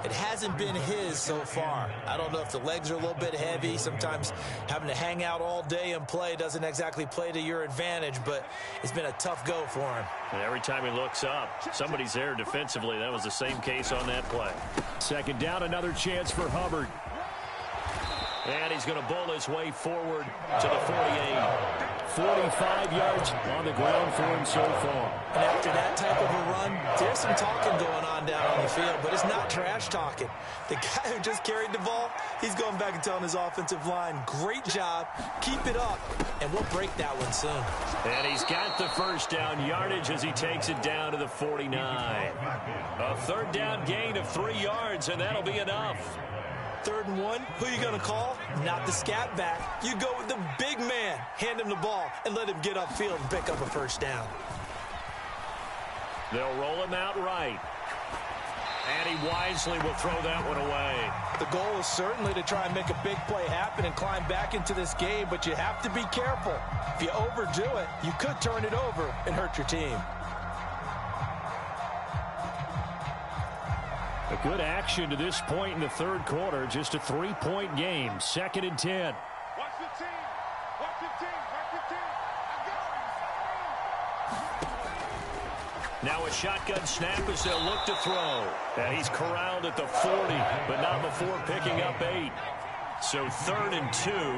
It hasn't been his so far. I don't know if the legs are a little bit heavy. Sometimes having to hang out all day and play doesn't exactly play to your advantage, but it's been a tough go for him. And every time he looks up, somebody's there defensively. That was the same case on that play. Second down, another chance for Hubbard. And he's going to bowl his way forward to the 48. 45 yards on the ground for him so far. And after that type of a run, there's some talking going on down on the field, but it's not trash talking. The guy who just carried the ball, he's going back and telling his offensive line, great job, keep it up, and we'll break that one soon. And he's got the first down yardage as he takes it down to the 49. A third down gain of 3 yards, and that'll be enough. 3rd and 1, who you going to call? Not the scat back. You go with the big man. Hand him the ball and let him get upfield and pick up a first down. They'll roll him out right. And he wisely will throw that one away. The goal is certainly to try and make a big play happen and climb back into this game, but you have to be careful. If you overdo it, you could turn it over and hurt your team. A good action to this point in the third quarter. Just a 3-point game. 2nd and 10. Watch the team. Watch the team. Watch the team. Now a shotgun snap as they'll look to throw. And he's corralled at the 40, but not before picking up 8. So 3rd and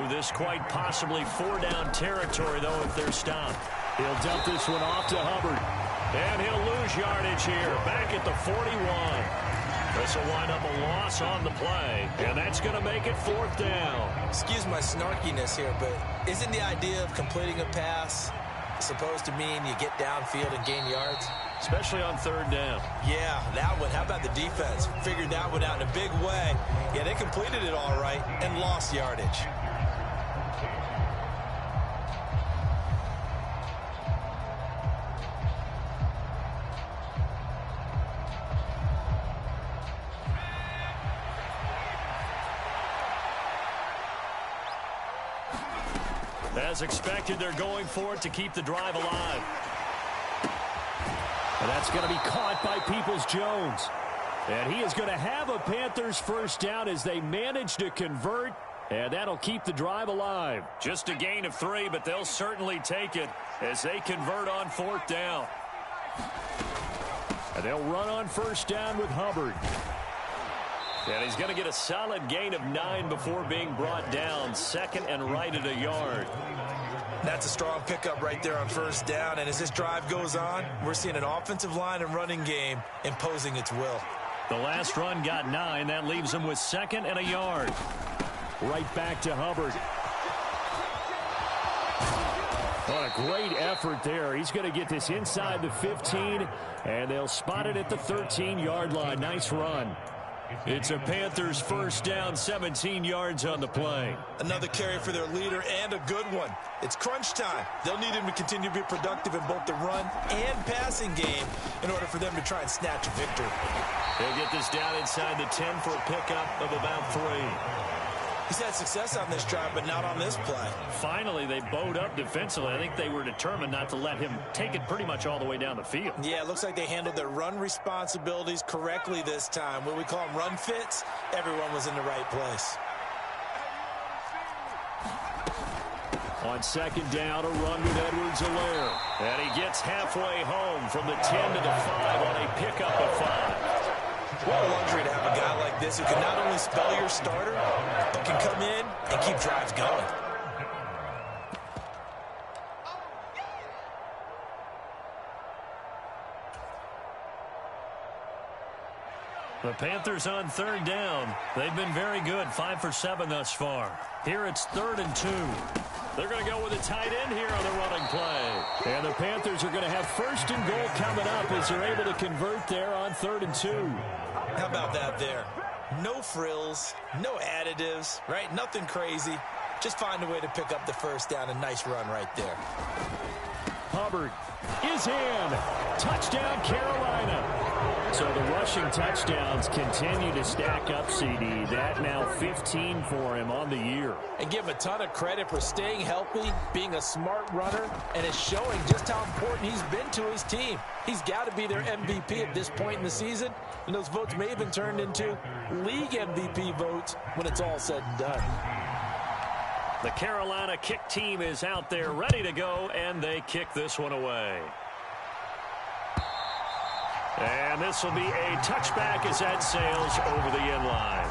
2. This quite possibly 4-down territory, though, if they're stopped. He'll dump this one off to Hubbard. And he'll lose yardage here. Back at the 41. This will wind up a loss on the play, and that's going to make it 4th down. Excuse my snarkiness here, but isn't the idea of completing a pass supposed to mean you get downfield and gain yards? Especially on 3rd down. Yeah, that one. How about the defense? Figured that one out in a big way. Yeah, they completed it all right and lost yardage. As expected, they're going for it to keep the drive alive. And that's going to be caught by Peoples-Jones. And he is going to have a Panthers first down as they manage to convert. And that'll keep the drive alive. Just a gain of 3, but they'll certainly take it as they convert on 4th down. And they'll run on first down with Hubbard. And he's going to get a solid gain of 9 before being brought down. 2nd and right at a yard. That's a strong pickup right there on first down. And as this drive goes on, we're seeing an offensive line and running game imposing its will. The last run got 9. That leaves him with 2nd and a yard. Right back to Hubbard. What a great effort there. He's going to get this inside the 15, and they'll spot it at the 13-yard line. Nice run. It's a Panthers first down, 17 yards on the play. Another carry for their leader and a good one. It's crunch time. They'll need him to continue to be productive in both the run and passing game in order for them to try and snatch a victory. They'll get this down inside the 10 for a pickup of about 3. He's had success on this drive, but not on this play. Finally, they bowed up defensively. I think they were determined not to let him take it pretty much all the way down the field. Yeah, it looks like they handled their run responsibilities correctly this time. What we call them run fits, everyone was in the right place. On 2nd down, a run with Edwards-Helaire. And he gets halfway home from the 10 to the 5 on a pickup of 5. What a luxury to have a guy like this who can not only spell your starter, but can come in and keep drives going. The Panthers on 3rd down. They've been very good, 5 for 7 thus far. Here it's 3rd and 2. They're going to go with a tight end here on the running play. And the Panthers are going to have 1st and goal coming up as they're able to convert there on 3rd and 2. How about that there? No frills, no additives, right? Nothing crazy. Just find a way to pick up the 1st down. A nice run right there. Hubbard is in. Touchdown, Carolina. So the rushing touchdowns continue to stack up, CD. That now 15 for him on the year. And give him a ton of credit for staying healthy, being a smart runner, and it's showing just how important he's been to his team. He's got to be their MVP at this point in the season, and those votes may have been turned into league MVP votes when it's all said and done. The Carolina kick team is out there ready to go, and they kick this one away. And this will be a touchback as that sails over the end line.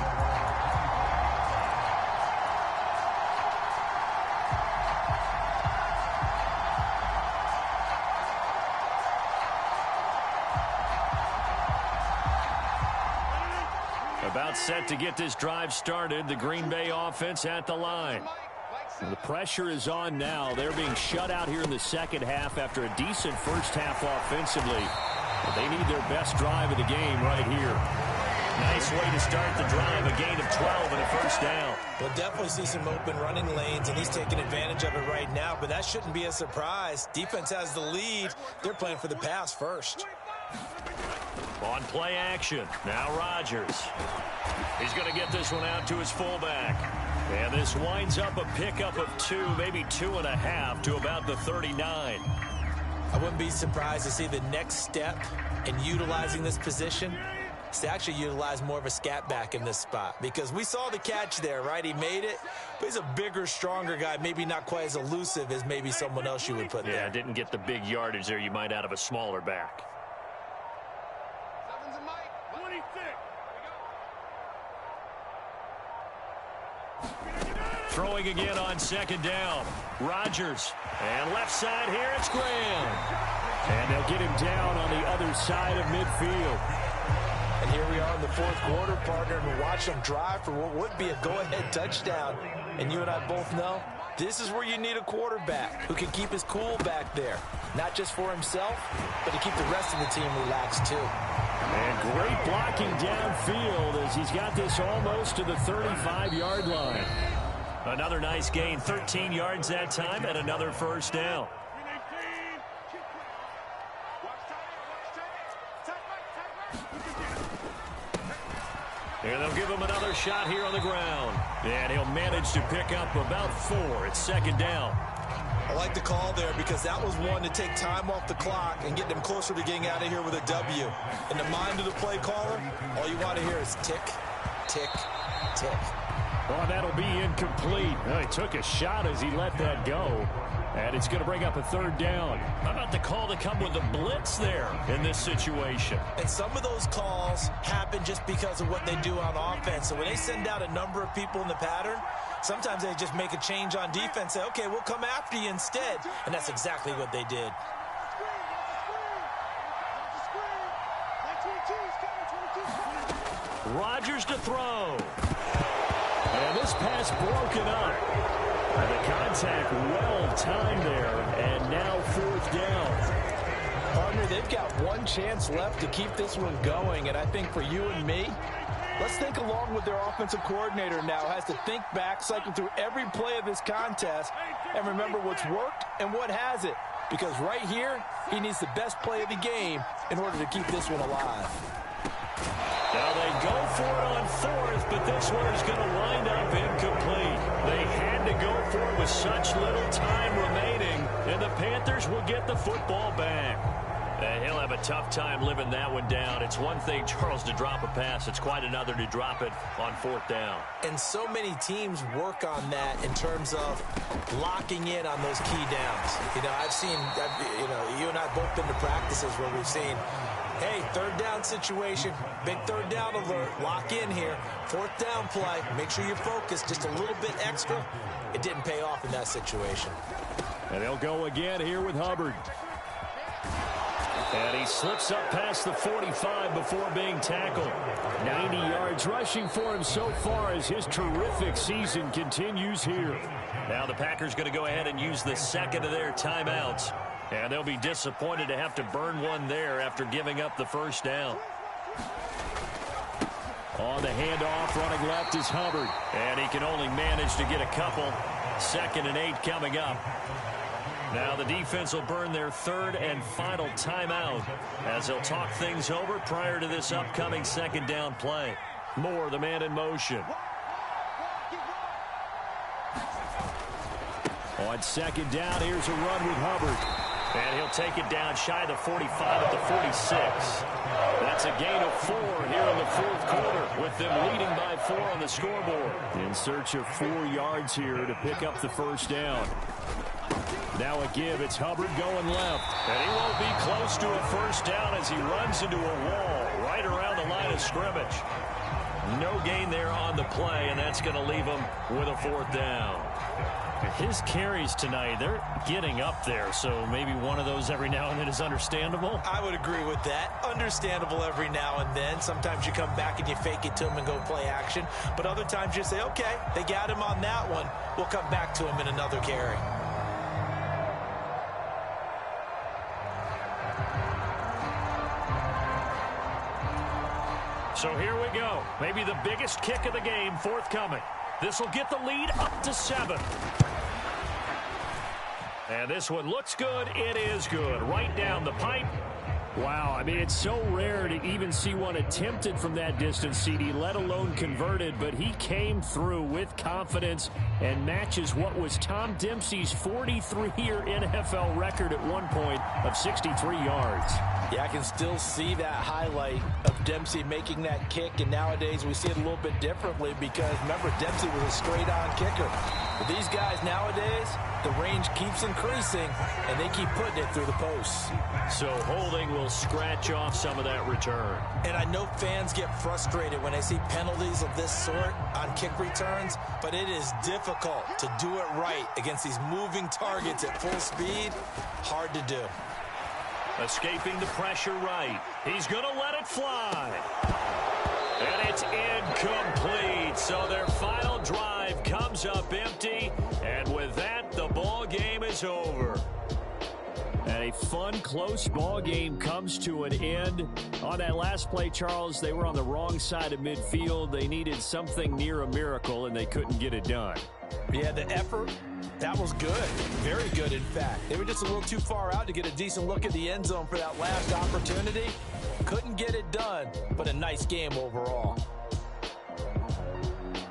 About set to get this drive started. The Green Bay offense at the line. The pressure is on now. They're being shut out here in the second half after a decent first half offensively. They need their best drive of the game right here. Nice way to start the drive. A gain of 12 and a 1st down. We'll definitely see some open running lanes, and he's taking advantage of it right now, but that shouldn't be a surprise. Defense has the lead. They're playing for the pass first. On play action. Now Rodgers. He's going to get this one out to his fullback. And this winds up a pickup of 2, maybe 2.5 to about the 39. I wouldn't be surprised to see the next step in utilizing this position is to actually utilize more of a scat back in this spot, because we saw the catch there, right? He made it, but he's a bigger, stronger guy, maybe not quite as elusive as maybe someone else you would put there. Yeah, didn't get the big yardage there you might out of a smaller back. Throwing again on 2nd down. Rodgers. And left side here, it's Graham. And they'll get him down on the other side of midfield. And here we are in the 4th quarter, partner, and we're watching them drive for what would be a go-ahead touchdown. And you and I both know this is where you need a quarterback who can keep his cool back there. Not just for himself, but to keep the rest of the team relaxed too. And great blocking downfield as he's got this almost to the 35-yard line. Another nice gain, 13 yards that time, and another 1st down. And they'll give him another shot here on the ground. And he'll manage to pick up about 4. It's 2nd down. I like the call there because that was one to take time off the clock and get them closer to getting out of here with a W. In the mind of the play caller, all you want to hear is tick, tick, tick. Well, that'll be incomplete. Well, he took a shot as he let that go. And it's going to bring up a 3rd down. How about the call to come with the blitz there in this situation? And some of those calls happen just because of what they do on offense. So when they send out a number of people in the pattern, sometimes they just make a change on defense, say, okay, we'll come after you instead. And that's exactly what they did. Rodgers to throw. And this pass broken up. And the contact well timed there. And now 4th down. Partner, they've got one chance left to keep this one going. And I think for you and me, let's think along with their offensive coordinator now. Has to think back, cycle through every play of this contest, and remember what's worked and what hasn't. Because right here, he needs the best play of the game in order to keep this one alive. Now they go for it on 4th, but this one is going to wind up incomplete. They had to go for it with such little time remaining, and the Panthers will get the football back. He'll have a tough time living that one down. It's one thing, Charles, to drop a pass. It's quite another to drop it on 4th down. And so many teams work on that in terms of locking in on those key downs. You know, you and I have both been to practices where we've seen, hey, 3rd down situation, big 3rd down alert, lock in here, 4th down play, make sure you focus just a little bit extra. It didn't pay off in that situation. And they'll go again here with Hubbard. And he slips up past the 45 before being tackled. 90 yards rushing for him so far as his terrific season continues here. Now the Packers going to go ahead and use the second of their timeouts. And they'll be disappointed to have to burn one there after giving up the first down. On the handoff, running left is Hubbard. And he can only manage to get a couple. 2nd and 8 coming up. Now the defense will burn their third and final timeout as they'll talk things over prior to this upcoming 2nd down play. Moore, the man in motion. On 2nd down, here's a run with Hubbard. And he'll take it down shy of the 45 at the 46. That's a gain of 4 here in the 4th quarter with them leading by 4 on the scoreboard. In search of 4 yards here to pick up the first down. Now a give. It's Hubbard going left. And he won't be close to a first down as he runs into a wall right around the line of scrimmage. No gain there on the play, and that's going to leave him with a 4th down. His carries tonight, they're getting up there, so maybe one of those every now and then is understandable. I would agree with that. Understandable every now and then. Sometimes you come back and you fake it to him and go play action. But other times you say, okay, they got him on that one. We'll come back to him in another carry. So here we go. Maybe the biggest kick of the game forthcoming. This will get the lead up to 7. And this one looks good. It is good. Right down the pipe. Wow, I mean, it's so rare to even see one attempted from that distance, CD, let alone converted, but he came through with confidence and matches what was Tom Dempsey's 43-year NFL record at one point of 63 yards. Yeah, I can still see that highlight of Dempsey making that kick, and nowadays we see it a little bit differently because, remember, Dempsey was a straight-on kicker. But these guys nowadays, the range keeps increasing, and they keep putting it through the posts. So holding will scratch off some of that return. And I know fans get frustrated when they see penalties of this sort on kick returns, but it is difficult to do it right against these moving targets at full speed. Hard to do. Escaping the pressure right. He's going to let it fly. And it's incomplete. So their final drive comes up empty. And with that, the ball game is over. And a fun, close ball game comes to an end. On that last play, Charles, they were on the wrong side of midfield. They needed something near a miracle, and they couldn't get it done. Yeah, the effort, that was good. Very good, in fact. They were just a little too far out to get a decent look at the end zone for that last opportunity. Couldn't get it done, but a nice game overall.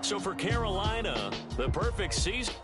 So for Carolina, the perfect season.